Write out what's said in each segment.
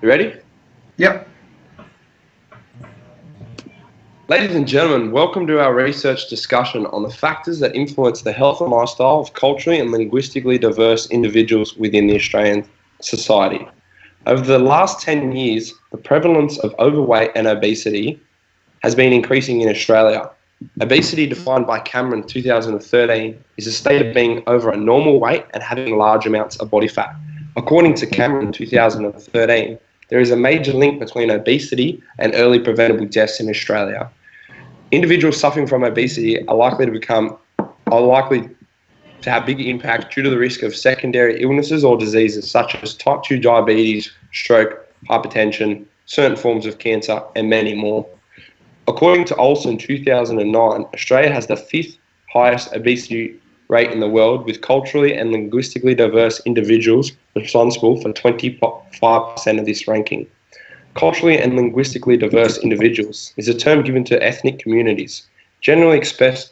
You ready? Yep. Ladies and gentlemen, welcome to our research discussion on the factors that influence the health and lifestyle of culturally and linguistically diverse individuals within the Australian society. Over the last 10 years, the prevalence of overweight and obesity has been increasing in Australia. Obesity, defined by Cameron 2013, is a state of being over a normal weight and having large amounts of body fat. According to Cameron 2013, there is a major link between obesity and early preventable deaths in Australia. Individuals suffering from obesity are likely to have big impact due to the risk of secondary illnesses or diseases such as type 2 diabetes, stroke, hypertension, certain forms of cancer, and many more. According to Olsen 2009, Australia has the fifth highest obesity rate in the world, with culturally and linguistically diverse individuals responsible for 25% of this ranking. Culturally and linguistically diverse individuals is a term given to ethnic communities, generally expressed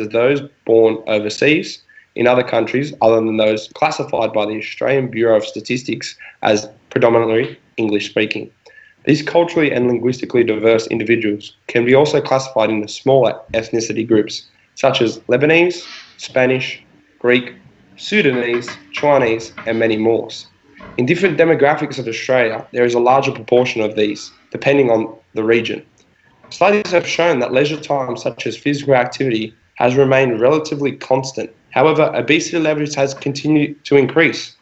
as those born overseas in other countries other than those classified by the Australian Bureau of Statistics as predominantly English-speaking. These culturally and linguistically diverse individuals can be also classified into smaller ethnicity groups, such as Lebanese, Spanish, Greek, Sudanese, Chinese, and many more. In different demographics of Australia, there is a larger proportion of these, depending on the region. Studies have shown that leisure time, such as physical activity, has remained relatively constant. However, obesity levels has continued to increase.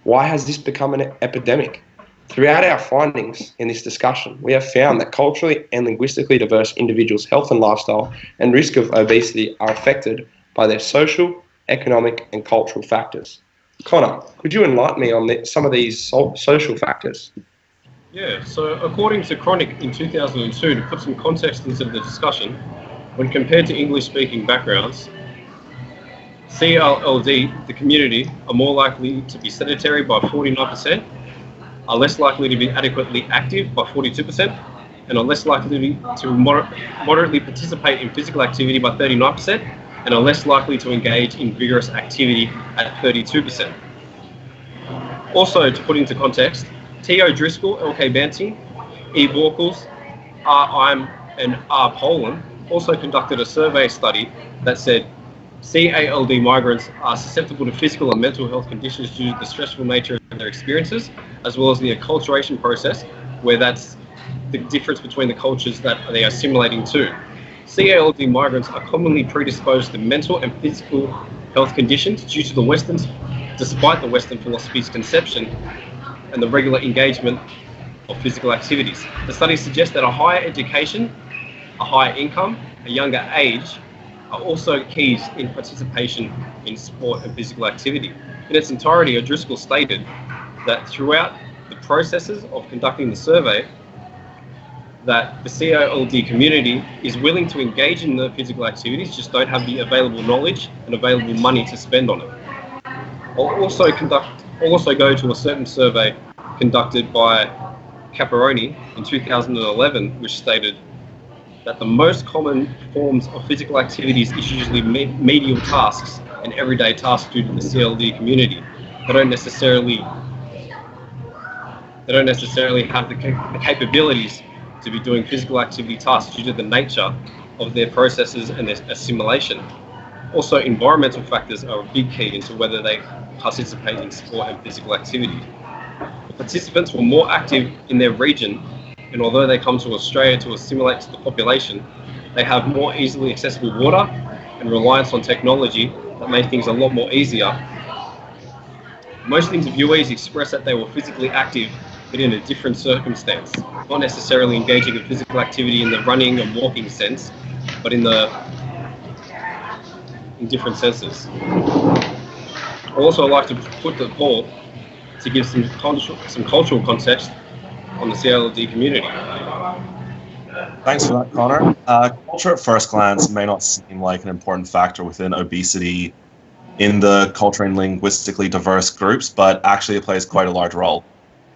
Why has this become an epidemic? Throughout our findings in this discussion, we have found that culturally and linguistically diverse individuals' health and lifestyle and risk of obesity are affected by their social, economic, and cultural factors. Connor, could you enlighten me on some of these social factors? Yeah, so according to Chronic in 2002, to put some context into the discussion, when compared to English-speaking backgrounds, CLLD, the community, are more likely to be sedentary by 49%, are less likely to be adequately active by 42%, and are less likely to moderately participate in physical activity by 39%, and are less likely to engage in vigorous activity at 32%. Also, to put into context, T. O'Driscoll, L.K. Banting, E. Borkles, R. Im, and R. Poland also conducted a survey study that said CALD migrants are susceptible to physical and mental health conditions due to the stressful nature of their experiences, as well as the acculturation process, where that's the difference between the cultures that they are assimilating to. CALD migrants are commonly predisposed to mental and physical health conditions due to despite the Western philosophy's conception and the regular engagement of physical activities. The studies suggest that a higher education, a higher income, a younger age are also keys in participation in sport and physical activity. In its entirety, O'Driscoll stated that throughout the processes of conducting the survey, that the CALD community is willing to engage in the physical activities, just don't have the available knowledge and available money to spend on it. I'll also go to a certain survey conducted by Caparoni in 2011, which stated that the most common forms of physical activities is usually menial tasks and everyday tasks due to the CLD community. They don't necessarily have the capabilities to be doing physical activity tasks due to the nature of their processes and their assimilation. Also, environmental factors are a big key into whether they participate in sport and physical activity. The participants were more active in their region, and although they come to Australia to assimilate to the population, they have more easily accessible water and reliance on technology that made things a lot more easier. Most interviewees express that they were physically active, but in a different circumstance, not necessarily engaging in physical activity in the running and walking sense, but in different senses. I'd also like to put the call to give some cultural context on the CLD community. Thanks for that, Connor. Culture at first glance may not seem like an important factor within obesity in the culturally and linguistically diverse groups, but actually it plays quite a large role.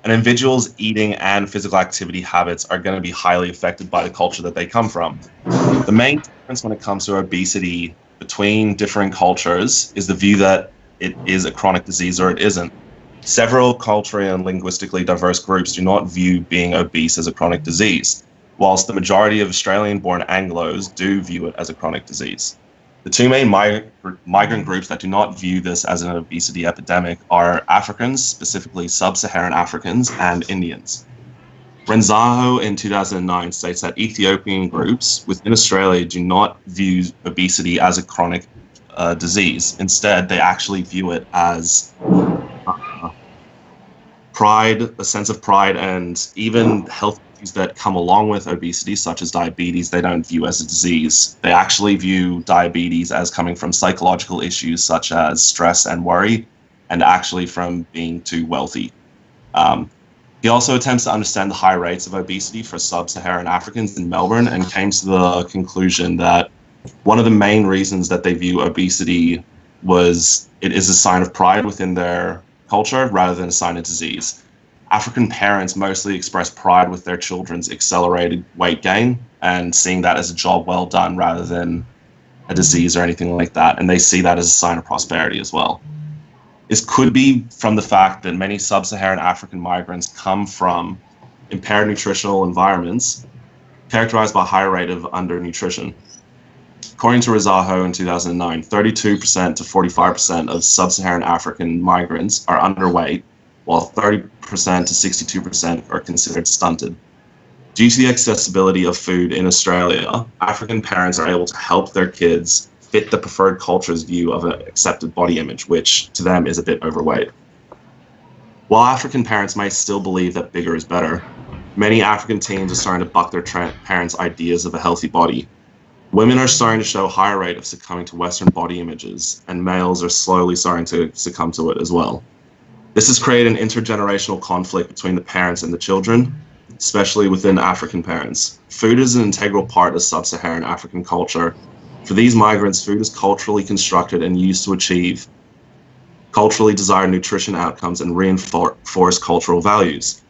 An individual's eating and physical activity habits are going to be highly affected by the culture that they come from. The main difference when it comes to obesity between different cultures is the view that it is a chronic disease or it isn't. Several culturally and linguistically diverse groups do not view being obese as a chronic disease, whilst the majority of Australian-born Anglos do view it as a chronic disease. The two main migrant groups that do not view this as an obesity epidemic are Africans, specifically sub-Saharan Africans, and Indians. Renzaho in 2009 states that Ethiopian groups within Australia do not view obesity as a chronic disease. Instead, they actually view it as pride, a sense of pride, and even health issues that come along with obesity, such as diabetes, they don't view as a disease. They actually view diabetes as coming from psychological issues such as stress and worry, and actually from being too wealthy. He also attempts to understand the high rates of obesity for sub-Saharan Africans in Melbourne and came to the conclusion that one of the main reasons that they view obesity was it is a sign of pride within their culture rather than a sign of disease. African parents mostly express pride with their children's accelerated weight gain and seeing that as a job well done rather than a disease or anything like that, and they see that as a sign of prosperity as well. This could be from the fact that many sub-Saharan African migrants come from impaired nutritional environments characterized by a high rate of undernutrition. According to Renzaho in 2009, 32% to 45% of sub-Saharan African migrants are underweight, while 30% to 62% are considered stunted. Due to the accessibility of food in Australia, African parents are able to help their kids fit the preferred culture's view of an accepted body image, which to them is a bit overweight. While African parents may still believe that bigger is better, many African teens are starting to buck their parents' ideas of a healthy body. Women are starting to show a higher rate of succumbing to Western body images, and males are slowly starting to succumb to it as well. This has created an intergenerational conflict between the parents and the children, especially within African parents. Food is an integral part of sub-Saharan African culture. For these migrants, food is culturally constructed and used to achieve culturally desired nutrition outcomes and reinforce cultural values.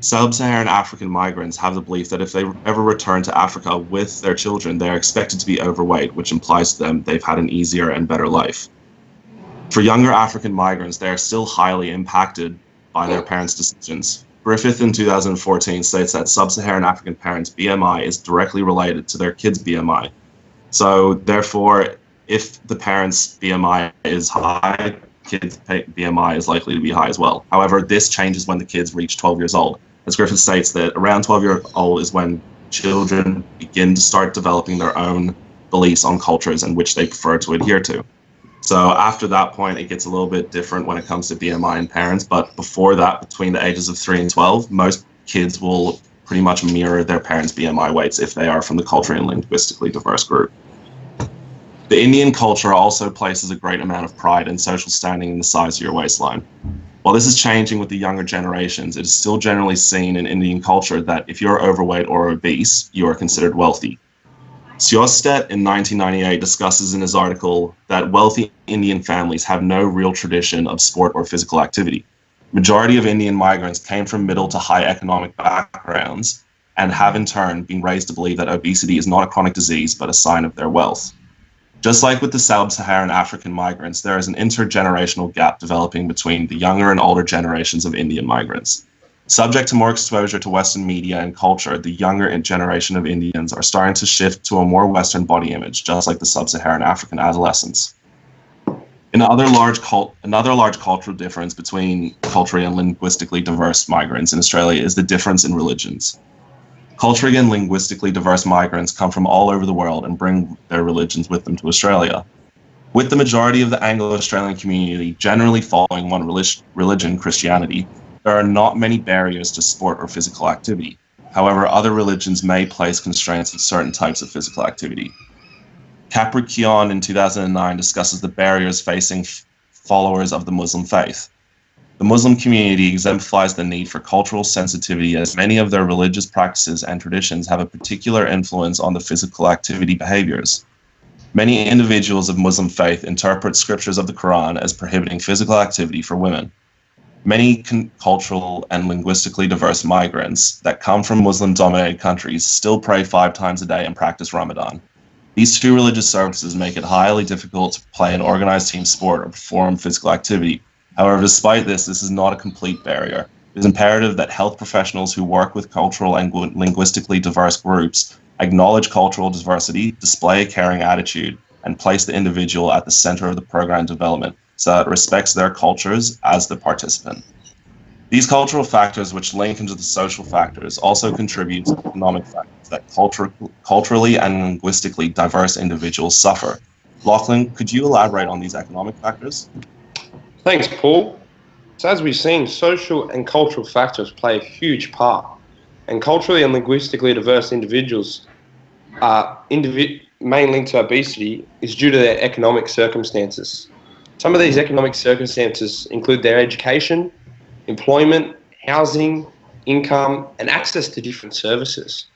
Sub-Saharan African migrants have the belief that if they ever return to Africa with their children, they are expected to be overweight, which implies to them they've had an easier and better life. For younger African migrants, they are still highly impacted by their parents' decisions. Griffith in 2014 states that sub-Saharan African parents' BMI is directly related to their kids' BMI. So therefore, if the parents' BMI is high, kids' BMI is likely to be high as well. However, this changes when the kids reach 12 years old. As Griffith states, that around 12 years old is when children begin to start developing their own beliefs on cultures in which they prefer to adhere to. So after that point, it gets a little bit different when it comes to BMI and parents. But before that, between the ages of 3 and 12, most kids will pretty much mirror their parents' BMI weights if they are from the culturally and linguistically diverse group. The Indian culture also places a great amount of pride and social standing in the size of your waistline. While this is changing with the younger generations, it is still generally seen in Indian culture that if you're overweight or obese, you are considered wealthy. Sjostedt in 1998 discusses in his article that wealthy Indian families have no real tradition of sport or physical activity. Majority of Indian migrants came from middle to high economic backgrounds and have in turn been raised to believe that obesity is not a chronic disease but a sign of their wealth. Just like with the sub-Saharan African migrants, there is an intergenerational gap developing between the younger and older generations of Indian migrants. Subject to more exposure to Western media and culture, the younger generation of Indians are starting to shift to a more Western body image, just like the sub-Saharan African adolescents. Another large cultural difference between culturally and linguistically diverse migrants in Australia is the difference in religions. Culturally and linguistically diverse migrants come from all over the world and bring their religions with them to Australia. With the majority of the Anglo-Australian community generally following one religion, Christianity, there are not many barriers to sport or physical activity. However, other religions may place constraints on certain types of physical activity. Capricorn in 2009 discusses the barriers facing followers of the Muslim faith. The Muslim community exemplifies the need for cultural sensitivity as many of their religious practices and traditions have a particular influence on the physical activity behaviors. Many individuals of Muslim faith interpret scriptures of the Quran as prohibiting physical activity for women. Many cultural and linguistically diverse migrants that come from Muslim-dominated countries still pray 5 times a day and practice Ramadan. These two religious services make it highly difficult to play an organized team sport or perform physical activity, However, despite this is not a complete barrier. It is imperative that health professionals who work with cultural and linguistically diverse groups acknowledge cultural diversity, display a caring attitude, and place the individual at the center of the program development so that it respects their cultures as the participant. These cultural factors, which link into the social factors, also contribute to economic factors that culturally and linguistically diverse individuals suffer. Lachlan, could you elaborate on these economic factors? Thanks, Paul. So as we've seen, social and cultural factors play a huge part, and culturally and linguistically diverse individuals main link to obesity is due to their economic circumstances. Some of these economic circumstances include their education, employment, housing, income, and access to different services.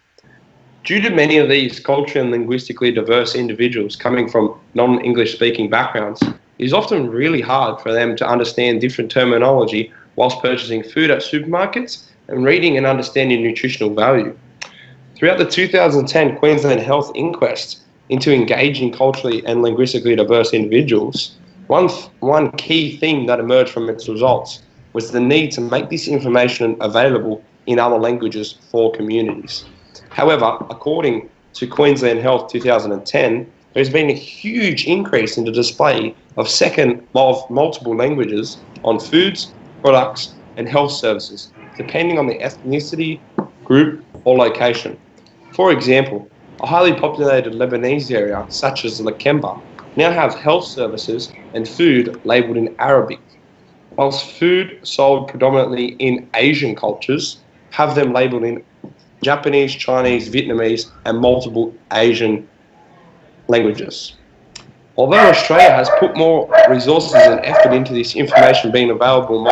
Due to many of these culturally and linguistically diverse individuals coming from non-English speaking backgrounds, it is often really hard for them to understand different terminology whilst purchasing food at supermarkets and reading and understanding nutritional value. Throughout the 2010 Queensland Health Inquest into engaging culturally and linguistically diverse individuals, one key thing that emerged from its results was the need to make this information available in other languages for communities. However, according to Queensland Health 2010, there's been a huge increase in the display of multiple languages on foods, products, and health services, depending on the ethnicity, group, or location. For example, a highly populated Lebanese area, such as Lakemba, now have health services and food labelled in Arabic, whilst food sold predominantly in Asian cultures have them labelled in Japanese, Chinese, Vietnamese, and multiple Asian languages. Although Australia has put more resources and effort into this information being available in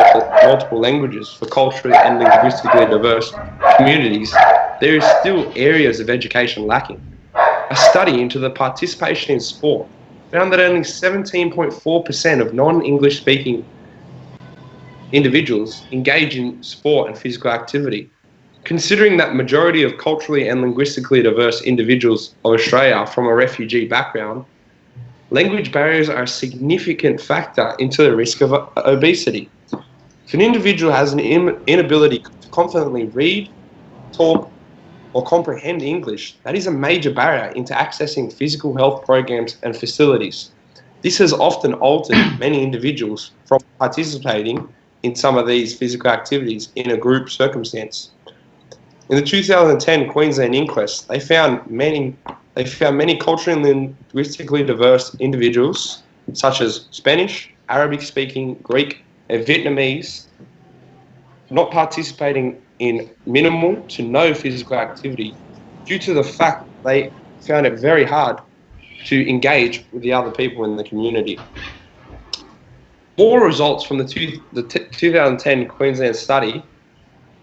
multiple languages for culturally and linguistically diverse communities, there is still areas of education lacking. A study into the participation in sport found that only 17.4% of non-English speaking individuals engage in sport and physical activity. Considering that majority of culturally and linguistically diverse individuals of Australia are from a refugee background, language barriers are a significant factor into the risk of obesity. If an individual has an inability to confidently read, talk, or comprehend English, that is a major barrier into accessing physical health programs and facilities. This has often altered many individuals from participating in some of these physical activities in a group circumstance. In the 2010 Queensland Inquest, they found many culturally and linguistically diverse individuals, such as Spanish, Arabic-speaking, Greek, and Vietnamese, not participating in minimal to no physical activity due to the fact they found it very hard to engage with the other people in the community. More results from the 2010 Queensland study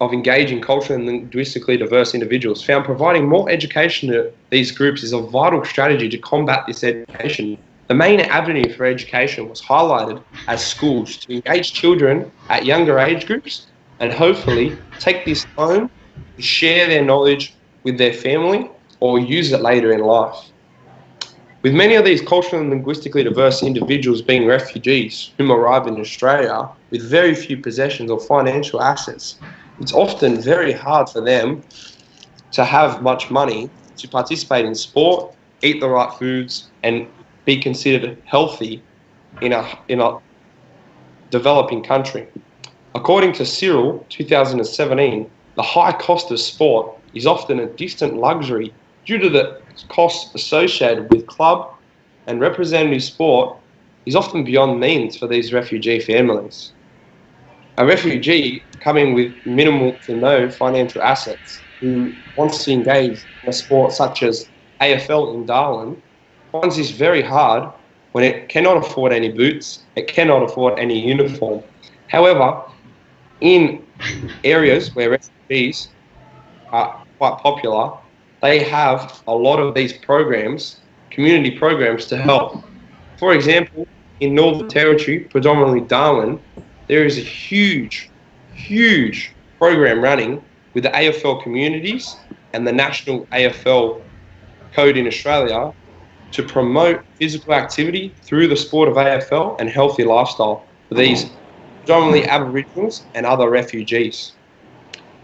of engaging culturally and linguistically diverse individuals found providing more education to these groups is a vital strategy to combat this education. The main avenue for education was highlighted as schools to engage children at younger age groups and hopefully take this home to share their knowledge with their family or use it later in life. With many of these culturally and linguistically diverse individuals being refugees whom arrive in Australia with very few possessions or financial assets, it's often very hard for them to have much money to participate in sport, eat the right foods, and be considered healthy in a developing country. According to Cyril, 2017, the high cost of sport is often a distant luxury due to the costs associated with club and representative sport is often beyond means for these refugee families. A refugee coming with minimal to no financial assets who wants to engage in a sport such as AFL in Darwin finds this very hard when it cannot afford any boots, it cannot afford any uniform. However, in areas where refugees are quite popular, they have a lot of these programs, community programs to help. For example, in Northern Territory, predominantly Darwin, there is a huge program running with the AFL communities and the National AFL Code in Australia to promote physical activity through the sport of AFL and healthy lifestyle for these predominantly Aboriginals and other refugees.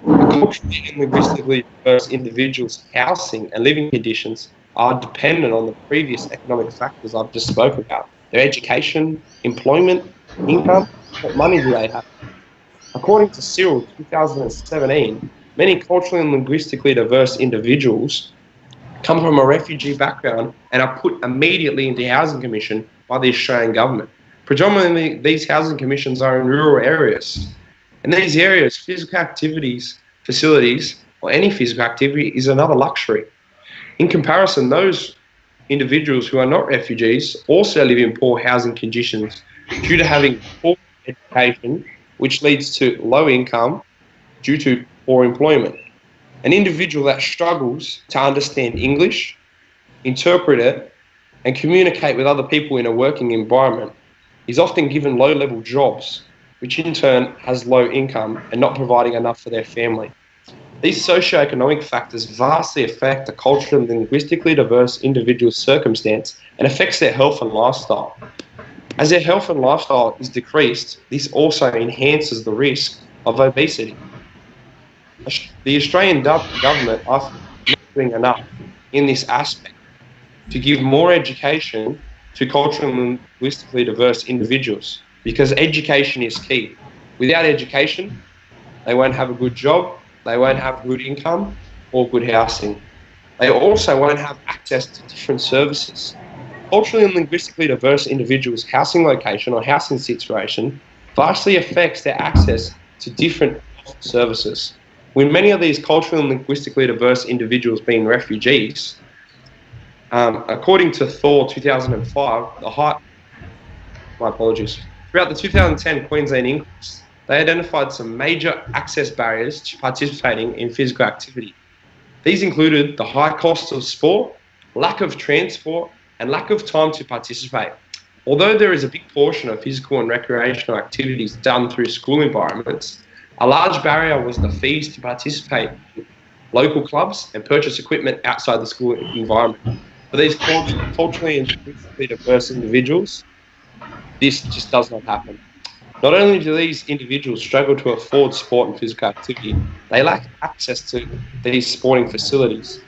Culturally and linguistically diverse individuals' housing and living conditions are dependent on the previous economic factors I've just spoken about. Their education, employment, income, what money do they have? According to Cyril 2017, many culturally and linguistically diverse individuals come from a refugee background and are put immediately into housing commission by the Australian government. Predominantly, these housing commissions are in rural areas. In these areas, physical activities, facilities, or any physical activity is another luxury. In comparison, those individuals who are not refugees also live in poor housing conditions due to having poor education, which leads to low income due to poor employment. An individual that struggles to understand English, interpret it, and communicate with other people in a working environment is often given low-level jobs, which in turn has low income and not providing enough for their family. These socioeconomic factors vastly affect the culturally and linguistically diverse individual's circumstance and affects their health and lifestyle. As their health and lifestyle is decreased, this also enhances the risk of obesity. The Australian government are not doing enough in this aspect to give more education to culturally and linguistically diverse individuals, because education is key. Without education, they won't have a good job, they won't have good income or good housing. They also won't have access to different services. Culturally and linguistically diverse individuals' housing location or housing situation vastly affects their access to different services. With many of these culturally and linguistically diverse individuals being refugees, according to Thor 2005, throughout the 2010 Queensland Inquest, they identified some major access barriers to participating in physical activity. These included the high cost of sport, lack of transport, and lack of time to participate. Although there is a big portion of physical and recreational activities done through school environments, a large barrier was the fees to participate in local clubs and purchase equipment outside the school environment. For these culturally and linguistically diverse individuals, this just does not happen. Not only do these individuals struggle to afford sport and physical activity, they lack access to these sporting facilities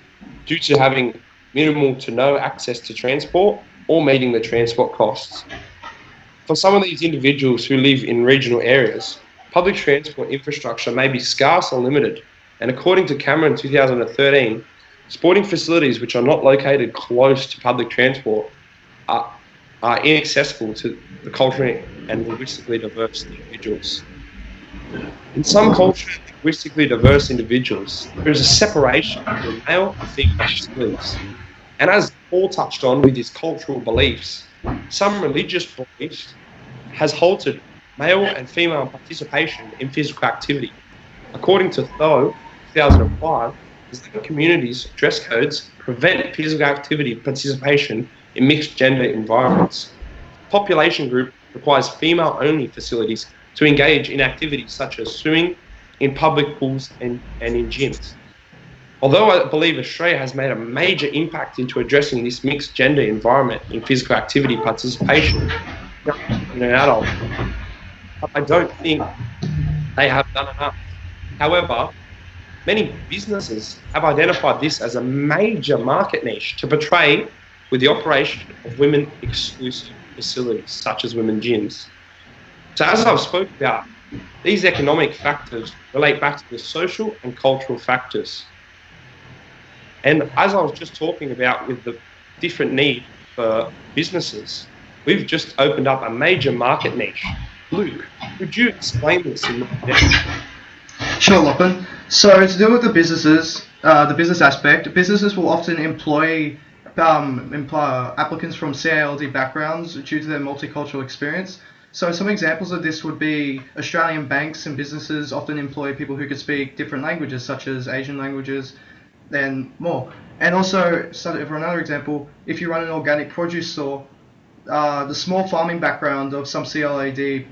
due to having minimal to no access to transport or meeting the transport costs. For some of these individuals who live in regional areas, public transport infrastructure may be scarce or limited, and according to Cameron 2013, sporting facilities which are not located close to public transport are inaccessible to the culturally and linguistically diverse individuals. In some culturally and linguistically diverse individuals, there is a separation between male and female facilities. And as Paul touched on with his cultural beliefs, some religious beliefs has halted male and female participation in physical activity. According to Tho 2005, Islamic communities' dress codes prevent physical activity participation in mixed gender environments. The population group requires female-only facilities to engage in activities such as swimming in public pools and in gyms. Although I believe Australia has made a major impact into addressing this mixed gender environment in physical activity participation in an adult, I don't think they have done enough. However, many businesses have identified this as a major market niche to portray with the operation of women-exclusive facilities, such as women gyms. So as I've spoken about, these economic factors relate back to the social and cultural factors. And as I was just talking about with the different need for businesses, we've just opened up a major market niche. Luke, could you explain this in more depth? Sure, Lachlan. So to do with the businesses, the business aspect, businesses will often employ applicants from CALD backgrounds due to their multicultural experience. So some examples of this would be Australian banks and businesses often employ people who could speak different languages, such as Asian languages, and more. And also, for another example, if you run an organic produce store, the small farming background of some CLAD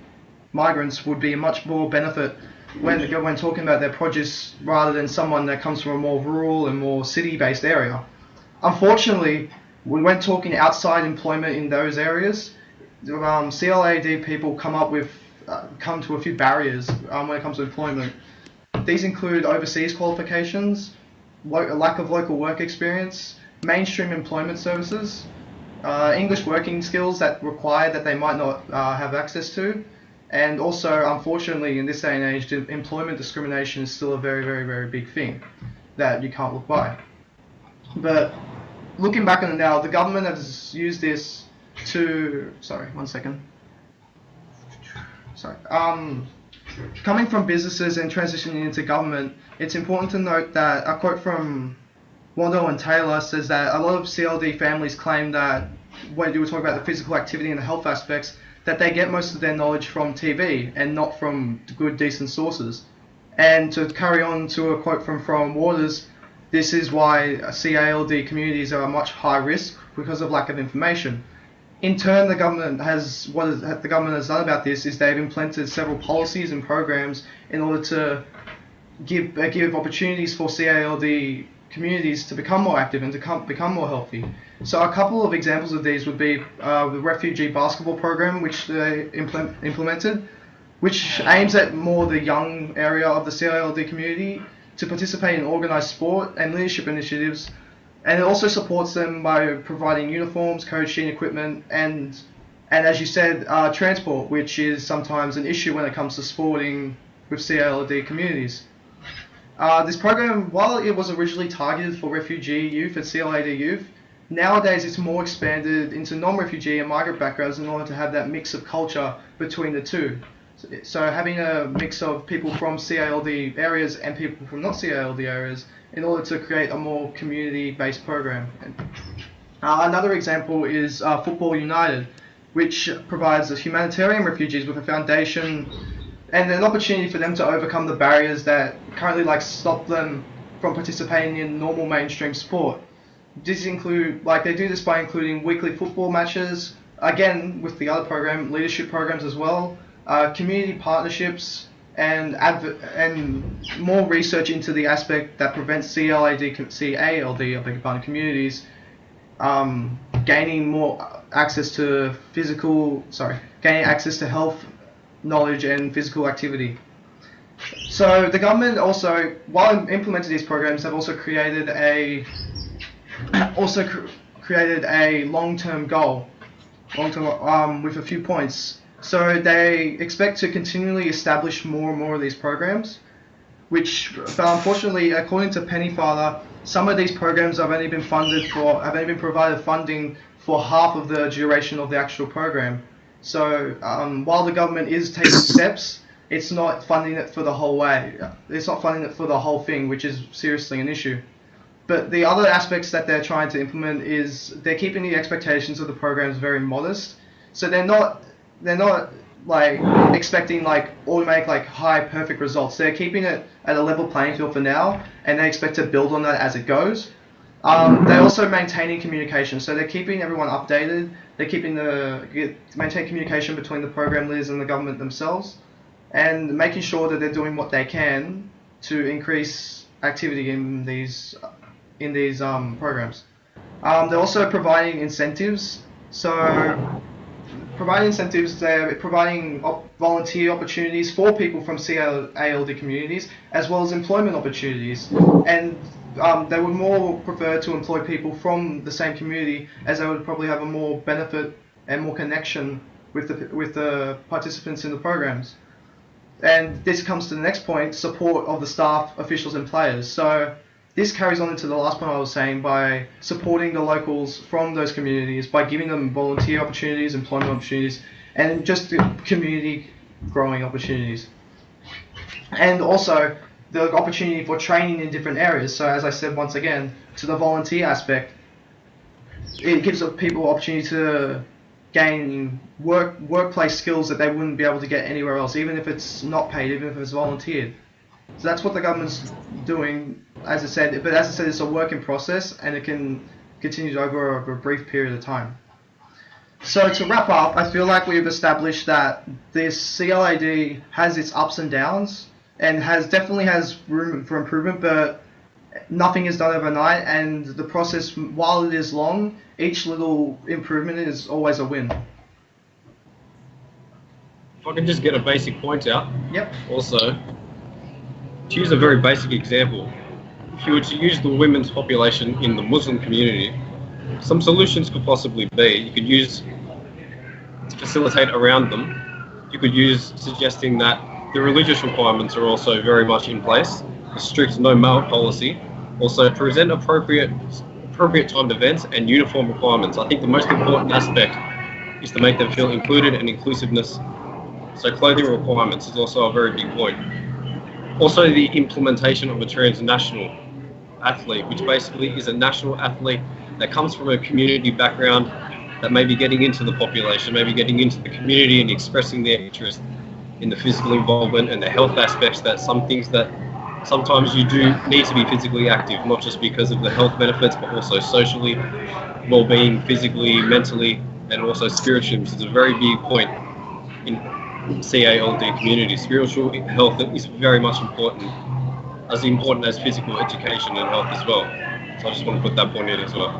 migrants would be a much more benefit when talking about their produce rather than someone that comes from a more rural and more city-based area. Unfortunately, when talking outside employment in those areas, CLAD people come up with come to a few barriers when it comes to employment. These include overseas qualifications, a lack of local work experience, mainstream employment services, English working skills that require that they might not have access to, and also, unfortunately, in this day and age, employment discrimination is still a very, very, very big thing that you can't look by. But looking back on it now, the government has used this to... Sorry, one second. Sorry. Coming from businesses and transitioning into government, it's important to note that a quote from Wando and Taylor says that a lot of CLD families claim that when you were talking about the physical activity and the health aspects, that they get most of their knowledge from TV and not from good, decent sources. And to carry on to a quote from Waters, this is why CALD communities are much high risk because of lack of information. In turn, the government has done about this is they've implemented several policies and programs in order to give opportunities for CALD communities to become more active and to become more healthy. So a couple of examples of these would be the refugee basketball program, which they implemented, which aims at more the young area of the CALD community to participate in organised sport and leadership initiatives. And it also supports them by providing uniforms, coaching, equipment, and as you said, transport, which is sometimes an issue when it comes to sporting with CALD communities. This program, while it was originally targeted for refugee youth and CLAD youth, nowadays it's more expanded into non-refugee and migrant backgrounds in order to have that mix of culture between the two. So having a mix of people from CALD areas and people from not CALD areas in order to create a more community-based program. Another example is Football United, which provides the humanitarian refugees with a foundation and an opportunity for them to overcome the barriers that currently stop them from participating in normal mainstream sport. This include, they do this by including weekly football matches, again with the other program, leadership programs as well, community partnerships, and more research into the aspect that prevents CALD communities gaining more access to gaining access to health, knowledge, and physical activity. So the government also, while implementing these programs, have also created a long-term goal, with a few points. So they expect to continually establish more and more of these programs, which, but unfortunately, according to Pennyfather, some of these programs have only been provided funding for half of the duration of the actual program. So while the government is taking steps, it's not funding it for the whole way. It's not funding it for the whole thing, which is seriously an issue. But the other aspects that they're trying to implement is they're keeping the expectations of the programs very modest. So they're not expecting automatic high perfect results. They're keeping it at a level playing field for now, and they expect to build on that as it goes. They're also maintaining communication, so they're keeping everyone updated. They're maintaining communication between the program leaders and the government themselves, and making sure that they're doing what they can to increase activity in these programs. They're also providing incentives. So providing incentives, they're providing volunteer opportunities for people from CALD communities, as well as employment opportunities. And they would more prefer to employ people from the same community, as they would probably have a more benefit and more connection with the participants in the programs. And this comes to the next point, support of the staff, officials and players. So this carries on into the last point I was saying, by supporting the locals from those communities, by giving them volunteer opportunities, employment opportunities, and just community growing opportunities. And also the opportunity for training in different areas. So as I said once again, to the volunteer aspect, it gives people opportunity to gain workplace skills that they wouldn't be able to get anywhere else, even if it's not paid, even if it's volunteered. So that's what the government's doing, as I said. But as I said, it's a work in process, and it can continue over a brief period of time. So to wrap up, I feel like we've established that this CLAD has its ups and downs, and definitely has room for improvement, but nothing is done overnight, and the process, while it is long, each little improvement is always a win. if I can just get a basic point out. Yep. Also, to use a very basic example, if you were to use the women's population in the Muslim community, some solutions could possibly be you could use to facilitate around them. You could use suggesting that the religious requirements are also very much in place, a strict no male policy, also present appropriate timed events and uniform requirements. I think the most important aspect is to make them feel included, and inclusiveness. So clothing requirements is also a very big point. Also the implementation of a transnational athlete, which basically is a national athlete that comes from a community background that may be getting into the population, maybe getting into the community and expressing their interest in the physical involvement and the health aspects, that some things that sometimes you do need to be physically active, not just because of the health benefits, but also socially, well-being, physically, mentally, and also spiritually, which is a very big point in CALD community. Spiritual health is very much important as physical education and health as well. So I just want to put that point in as well.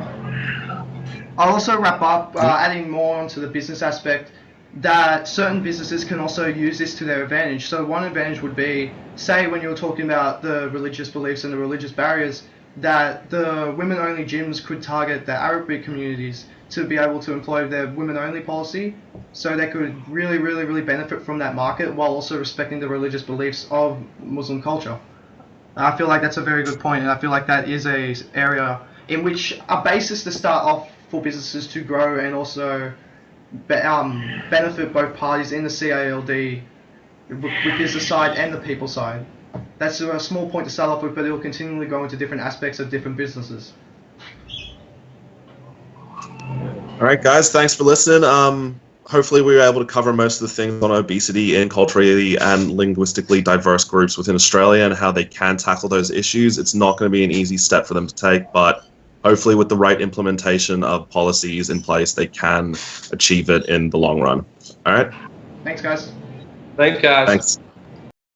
I'll also wrap up adding more onto the business aspect, that certain businesses can also use this to their advantage. So one advantage would be, say when you were talking about the religious beliefs and the religious barriers, that the women-only gyms could target the Arabic communities to be able to employ their women-only policy, so they could really benefit from that market while also respecting the religious beliefs of Muslim culture. I feel like that's a very good point, and I feel like that is a area in which a basis to start off for businesses to grow and also benefit both parties in the CALD, with business side and the people side. That's a small point to start off with, but it will continually go into different aspects of different businesses. All right, guys, thanks for listening. Hopefully we were able to cover most of the things on obesity in culturally and linguistically diverse groups within Australia and how they can tackle those issues. It's not going to be an easy step for them to take, but hopefully with the right implementation of policies in place, they can achieve it in the long run. All right? Thanks, guys. Thanks, guys. Thanks.